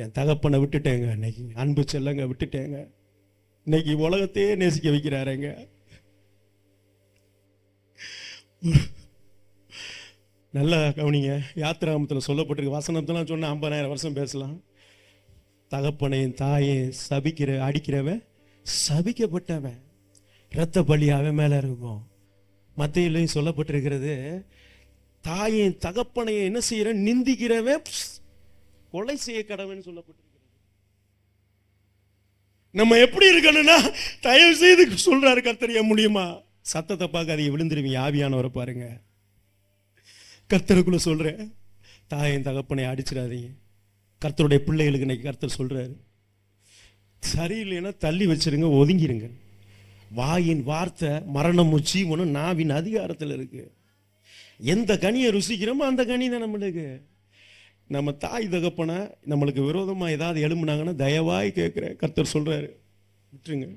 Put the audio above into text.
என் தகப்பனை விட்டுட்டேங்க, இன்னைக்கு அன்பு செல்லங்க விட்டுட்டேங்க, இன்னைக்கு உலகத்தையே நேசிக்க வைக்கிறாருங்க. நல்லா கவனிங்க, யாத்திராமத்தில் சொல்லப்பட்டிருக்கு. வசனத்தெல்லாம் சொன்னால் 50,000 வருஷம் பேசலாம். தகப்பனையும் தாயையும் அடிக்கிறவன் சபிக்கப்பட்டவன், இரத்த பலி அவன் மேலே இருக்கும். மத்தேயுலையும் சொல்லப்பட்டிருக்கிறது, தாயின் தகப்பனையும் என்ன செய்யற நிந்திக்கிறவன் கொலை செய்ய கடவன் சொல்லப்பட்டிருக்கிறது. நம்ம எப்படி இருக்கணும்னா, தயவு செய்து சொல்றாரு கர்த்தர், முடியுமா சத்தத்தை பார்க்காதீங்க, விழுந்துருவீங்க. ஆவியானவரை பாருங்க. கர்த்தருக்குள்ள சொல்றேன், தாயின் தகப்பனை அடிச்சிடாதீங்க. கர்த்தருடைய பிள்ளைகளுக்கு இன்னைக்கு கர்த்தர் சொல்றாரு, சரியில்லைன்னா தள்ளி வச்சிருங்க, ஒதுங்கிருங்க. வாயின் வார்த்தை மரணமும் ஜீவனும் நாவின் அதிகாரத்தில் இருக்கு. எந்த கனியை ருசிக்கிறோமோ அந்த கனி தான் நம்மளுக்கு. நம்ம தாய் தகப்பனை நம்மளுக்கு விரோதமாக ஏதாவது எழும்புனாங்கன்னா தயவாய் கேட்குறேன், கர்த்தர் சொல்றாரு, விட்டுருங்க.